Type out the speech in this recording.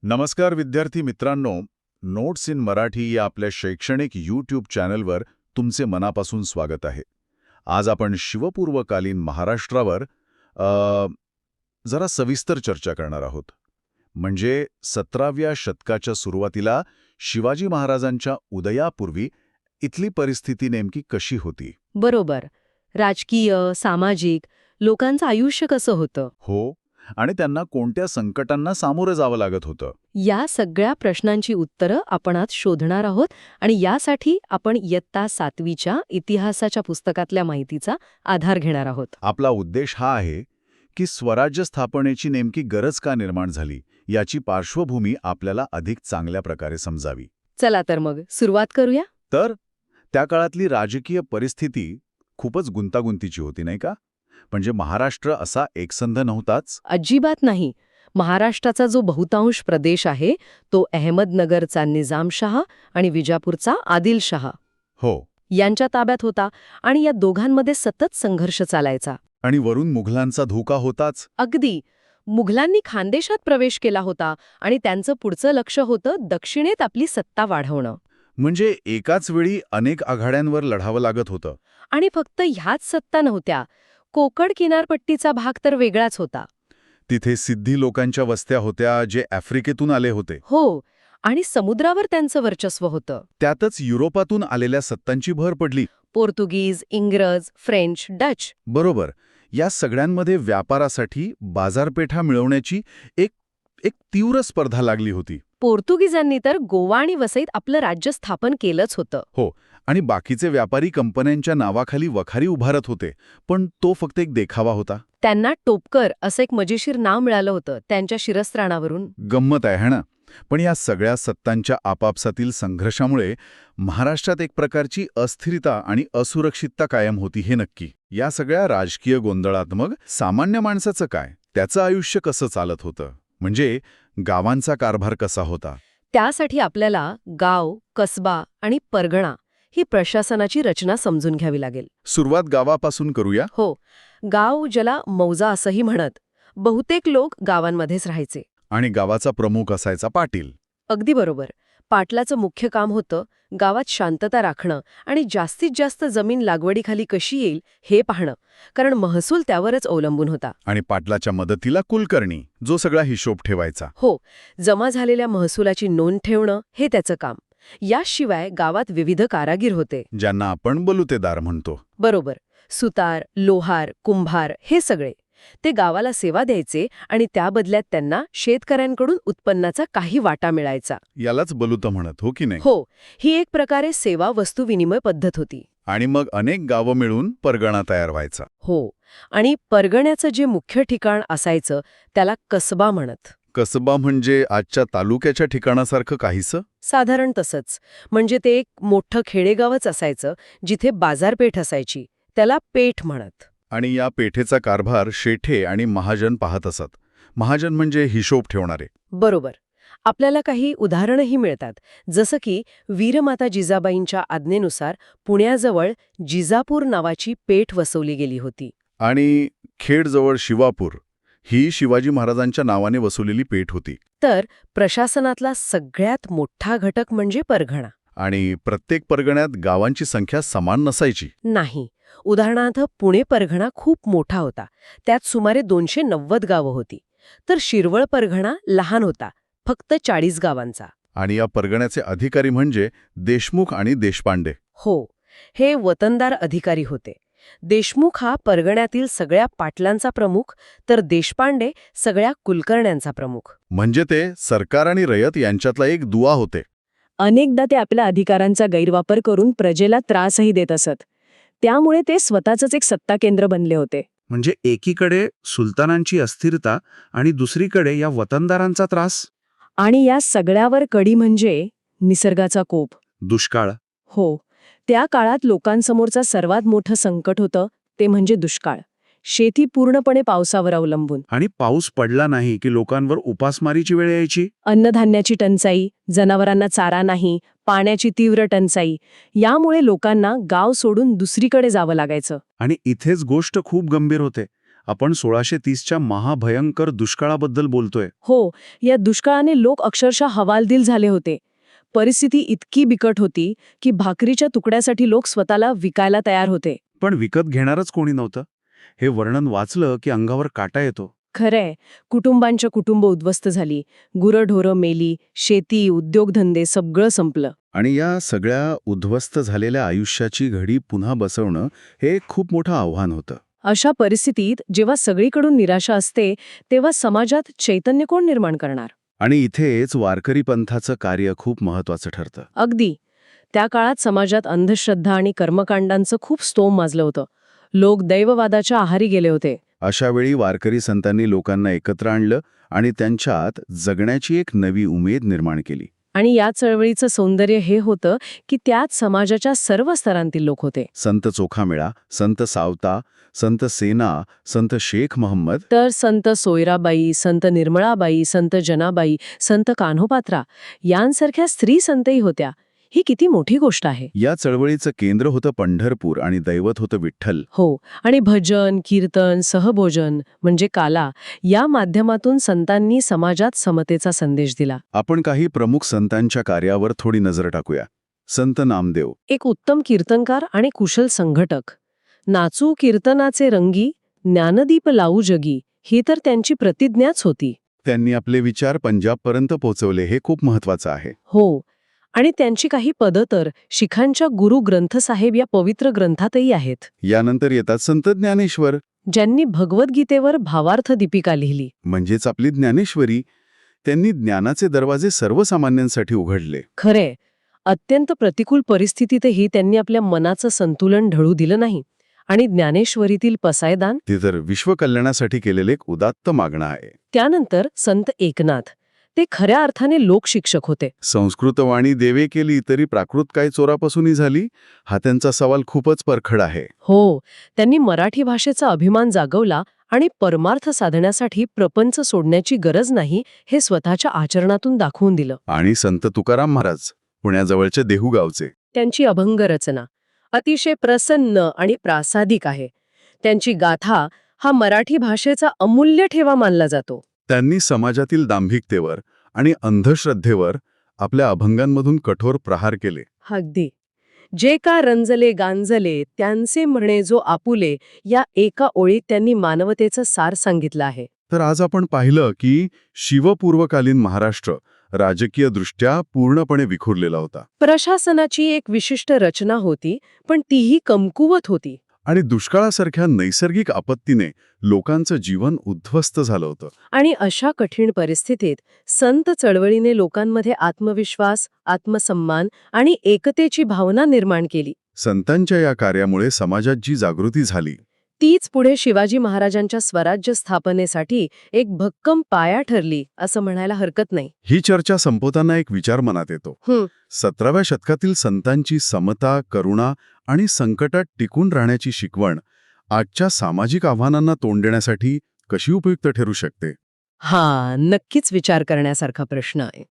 नमस्कार विद्यार्थी मित्रांनो, नोट्स इन मराठी या आपल्या शैक्षणिक यूट्यूब चॅनलवर तुमचे मनापासून स्वागत आहे. आज आपण शिवपूर्वकालीन महाराष्ट्रावर जरा सविस्तर चर्चा करणार आहोत. म्हणजे 17व्या शतकाच्या सुरुवातीला शिवाजी महाराजांच्या उदयापूर्वी इथली परिस्थिती नेमकी कशी होती. बरोबर. राजकीय, सामाजिक, लोकांचं आयुष्य कसं होतं, हो, आणि त्यांना कोणत्या संकटांना सामोरं जावं लागत होतं. या सगळ्या प्रश्नांची उत्तरं आपण आज शोधणार आहोत आणि यासाठी आपण इयत्ता 7वीच्या इतिहासाच्या पुस्तकातल्या माहितीचा आधार घेणार आहोत. आपला उद्देश हा आहे की स्वराज्य स्थापनेची नेमकी गरज का निर्माण झाली याची पार्श्वभूमी आपल्याला अधिक चांगल्या प्रकारे समजावी. चला तर मग सुरुवात करूया. तर त्या काळातली राजकीय परिस्थिती खूपच गुंतागुंतीची होती, नाही का? म्हणजे महाराष्ट्र असा एकसंध नव्हताच. अजिबात नाही. महाराष्ट्राचा जो बहुतांश प्रदेश आहे तो अहमदनगरचा निजामशाह आणि विजापूरचा आदिलशाह हो, यांच्या ताब्यात होता आणि या दोघांमध्ये सतत संघर्ष चालायचा. आणि वरून मुघलांचा धोका होताच. अगदी. मुघलांनी खानदेशात प्रवेश केला होता आणि त्यांचं पुढचं लक्ष होतं दक्षिणेत आपली सत्ता वाढवणं. म्हणजे एकाच वेळी अनेक आघाड्यांवर लढावं लागत होतं. आणि फक्त ह्याच सत्ता नव्हत्या. कोकण किनारपट्टीचा भाग तर वेगळाच होता. तिथे सिद्धी लोकांच्या वस्त्या होत्या जे आफ्रिकेतून आले होते. हो, आणि समुद्रावर त्यांचं वर्चस्व होतं. त्यातच युरोपातून आलेल्या सत्तांची भर पडली. पोर्तुगीज, इंग्रज, फ्रेंच, डच. बरोबर. या सगळ्यांमध्ये व्यापारासाठी बाजारपेठा मिळवण्याची एक एक तीव्र स्पर्धा लागली होती. पोर्तुगीजांनी तर गोवा आणि वसईत आपलं राज्य स्थापन केलंच होतं. हो, आणि बाकीचे व्यापारी कंपन्यांच्या नावाखाली वखारी उभारत होते, पण तो फक्त एक देखावा होता. त्यांना टोपकर असं एक मजेशीर नाव मिळालं होतं त्यांच्या शिरस्त्राणावरून. गंमत आहे है ना? पण या सगळ्या सत्तांच्या आपापसातील संघर्षामुळे महाराष्ट्रात एक प्रकारची अस्थिरता आणि असुरक्षितता कायम होती, हे नक्की. या सगळ्या राजकीय गोंधळात मग सामान्य माणसाचं काय, त्याचं आयुष्य कसं चालत होतं, म्हणजे गावांचा कारभार कसा होता. त्यासाठी आपल्याला गाव, कसबा आणि परगणा ही प्रशासनाची रचना समजून घ्यावी लागेल. सुरुवात गावापासून करूया. हो, गाव ज्याला मौजा असंही म्हणत. बहुतेक लोक गावांमध्येच राहायचे. आणि गावाचा प्रमुख असायचा पाटील. अगदी बरोबर. पाटलाचं मुख्य काम होतं गावात शांतता राखणं आणि जास्तीत जास्त जमीन लागवडीखाली कशी येईल हे पाहणं, कारण महसूल त्यावरच अवलंबून होता. आणि पाटलाच्या मदतीला कुलकर्णी, जो सगळा हिशोब ठेवायचा. हो, जमा झालेल्या महसुलाची नोंद ठेवणं हे त्याचं काम. याशिवाय गावात विविध कारागीर होते, ज्यांना आपण बलुतेदार म्हणतो. बरोबर. सुतार, लोहार, कुंभार हे सगळे. ते गावाला सेवा द्यायचे आणि त्या बदल्यात त्यांना शेतकऱ्यांकडून उत्पन्नाचा काही वाटा मिळायचा. यालाच बलुत म्हणत, हो की नाही? हो, ही एक प्रकारे सेवा वस्तू विनिमय पद्धत होती. आणि मग अनेक गावं मिळून परगणा तयार व्हायचा. हो, आणि परगण्याचं जे मुख्य ठिकाण असायचं त्याला कसबा म्हणत. कसबा म्हणजे आजच्या तालुक्याच्या ठिकाणासारखं काहीसं? साधारण तसंच. म्हणजे ते एक मोठं खेडेगावच असायचं जिथे बाजारपेठ असायची. त्याला पेठ म्हणत. आणि या पेठेचा कारभार शेठे आणि महाजन पाहत असत. महाजन म्हणजे हिशोब ठेवणारे. बरोबर. आपल्याला काही उदाहरणंही मिळतात, जसं की वीरमाता जिजाबाईंच्या आज्ञेनुसार पुण्याजवळ जिजापूर नावाची पेठ वसवली गेली होती. आणि खेडजवळ शिवापूर ही शिवाजी महाराजांच्या नावाने वसवलेली पेठ होती. तर प्रशासनातला सगळ्यात मोठा घटक म्हणजे परगणा. आणि प्रत्येक परगण्यात गावांची संख्या समान नसायची. नाही. उदाहरणार्थ पुणे परगणा खूप मोठा होता. त्यात सुमारे 290 गावं होती. तर शिरवळ परगणा लहान होता, फक्त 40 गावांचा. आणि या परगण्याचे अधिकारी म्हणजे देशमुख आणि देशपांडे. हो, हे वतनदार अधिकारी होते. देशमुख हा परगण्यातील सगळ्या पाटलांचा प्रमुख, तर देशपांडे सगळ्या कुलकर्ण्यांचा प्रमुख. म्हणजे ते सरकार आणि रयत यांच्यातला एक दुवा होते. अनेकदा ते आपल्या अधिकारांचा गैरवापर करून प्रजेला त्रासही देत असत. त्यामुळे ते स्वतःचंच एक सत्ता केंद्र बनले होते. म्हणजे एकीकडे सुलतानांची अस्थिरता आणि दुसरीकडे या वतनदारांचा त्रास. आणि या सगळ्यावर कडी म्हणजे निसर्गाचा कोप. दुष्काळ. हो, त्या काळात लोकांसमोरचा सर्वात मोठं संकट होतं ते म्हणजे दुष्काळ. शेती पूर्णपणे पावसावर अवलंबून. आणि पाऊस पडला नाही की लोकांवर उपासमारीची वेळ यायची. अन्नधान्याची टंचाई, जनावरांना चारा नाही, पाण्याची तीव्र टंचाई. यामुळे लोकांना गाव सोडून दुसरीकडे जावं लागायचं. आणि इथेच गोष्ट खूप गंभीर होते. आपण 1630च्या महाभयंकर दुष्काळाबद्दल बोलतोय. हो, या दुष्काळाने लोक अक्षरशः हवालदिल झाले होते. परिस्थिती इतकी बिकट होती की भाकरीच्या तुकड्यासाठी लोक स्वतःला विकायला तयार होते. पण विकत घेणारच कोणी नव्हतं. हे वर्णन वाचलं की अंगावर काटा येतो. खरंय, कुटुंबांच्या कुटुंब उद्ध्वस्त झाली, गुरंढोरं मेली, शेती, उद्योगधंदे सगळं संपलं. आणि या सगळ्या उद्ध्वस्त झालेल्या आयुष्याची घडी पुन्हा बसवणं हे एक खूप मोठं आव्हान होतं. अशा परिस्थितीत जेव्हा सगळीकडून निराशा असते तेव्हा समाजात चैतन्य कोण निर्माण करणार? आणि इथेच वारकरी पंथाचं कार्य खूप महत्वाचं ठरतं. अगदी. त्या काळात समाजात अंधश्रद्धा आणि कर्मकांडांचं खूप स्तोम माजलं होतं. लोक दैववादाच्या आहारी गेले होते. अशा वेळी वारकरी संतांनी लोकांना एकत्र आणलं आणि त्यांच्यात जगण्याची एक नवी उमेद निर्माण केली. आणि या चळवळीचं सौंदर्य हे होतं की त्यात समाजाच्या सर्व स्तरांतील लोक होते. संत चोखामेळा, संत सावता, संत सेना, संत शेख महम्मद, तर संत सोयराबाई, संत निर्मळाबाई, संत जनाबाई, संत कान्होपात्रा यांसारख्या स्त्री संतही होत्या. ही किती मोठी गोष्ट आहे. या चळवळीचं केंद्र होतं पंढरपूर आणि दैवत होतं विठ्ठल. हो, आणि भजन, कीर्तन, सहभोजन म्हणजे काला या माध्यमातून संतांनी समाजात समतेचा संदेश दिला. आपण काही प्रमुख संतांच्या कार्यावर थोडी नजर टाकूया. संत नामदेव, एक उत्तम कीर्तनकार आणि कुशल संघटक. नाचू कीर्तनाचे रंगी, ज्ञानदीप लावू जगी, ही तर त्यांची प्रतिज्ञाच होती. त्यांनी आपले विचार पंजाबपर्यंत पोहोचवले, हे खूप महत्वाचं आहे. हो, आणि त्यांची काही पदं तर शिखांच्या गुरु ग्रंथसाहेब या पवित्र ग्रंथातही आहेत. यानंतर येतात संत ज्ञानेश्वर, ज्यांनी भगवद्गीतेवर भावार्थ दीपिका लिहिली. म्हणजेच आपली ज्ञानेश्वरी. त्यांनी ज्ञानाचे दरवाजे सर्वसामान्यांसाठी उघडले. खरे, अत्यंत प्रतिकूल परिस्थितीतही त्यांनी आपल्या मनाचं संतुलन ढळू दिलं नाही. आणि ज्ञानेश्वरीतील पसायदान, ते तर विश्वकल्याणासाठी केलेले एक उदात्त मागणं आहे. त्यानंतर संत एकनाथ, ते खऱ्या अर्थाने लोकशिक्षक होते. संस्कृत वाणी देवे केली तरी प्राकृत काय चोरापासूनही झाली, हा त्यांचा सवाल खूपच परखड आहे. हो, त्यांनी मराठी भाषेचा अभिमान जागवला आणि परमार्थ साधण्यासाठी प्रपंच सोडण्याची गरज नाही हे स्वतःच्या आचरणातून दाखवून दिलं. आणि संत तुकाराम महाराज, पुण्याजवळच्या देहू गावचे. त्यांची अभंग रचना अतिशय प्रसन्न आणि प्रासादिक आहे. त्यांची गाथा हा मराठी भाषेचा अमूल्य ठेवा मानला जातो. त्यांनी समाजातील दांभिकतेवर आणि अंधश्रद्धेवर आपल्या अभंगांमधून कठोर प्रहार केले. अगदी. जे का रंजले गांजले त्यांचे म्हणे जो आपुले, या एका ओळीत त्यांनी मानवतेचं सार सांगितलं आहे. तर आज आपण पाहिलं की शिवपूर्वकालीन महाराष्ट्र राजकीयदृष्ट्या पूर्णपणे विखुरलेला होता. प्रशासनाची एक विशिष्ट रचना होती, पण तीही कमकुवत होती. आणि दुष्काळासारख्या नैसर्गिक आपत्तीने लोकांचं जीवन उद्ध्वस्त झालं होतं. आणि अशा कठीण परिस्थितीत संत चळवळीने लोकांमध्ये आत्मविश्वास, आत्मसन्मान आणि एकतेची भावना निर्माण केली. संतांच्या या कार्यामुळे समाजात जी जागृती झाली, तीच पुढे शिवाजी महाराजांच्या स्वराज्य स्थापनेसाठी एक भक्कम पाया ठरली असं म्हणायला हरकत नाही. ही चर्चा संपवताना एक विचार मनात येतो. 17व्या शतकातील संतांची समता, करुणा आणि संकटात टिकून राहण्याची शिकवण आजच्या सामाजिक आव्हानांना तोंड देण्यासाठी कशी उपयुक्त ठरू शकते? नक्कीच विचार करण्यासारखा प्रश्न आहे.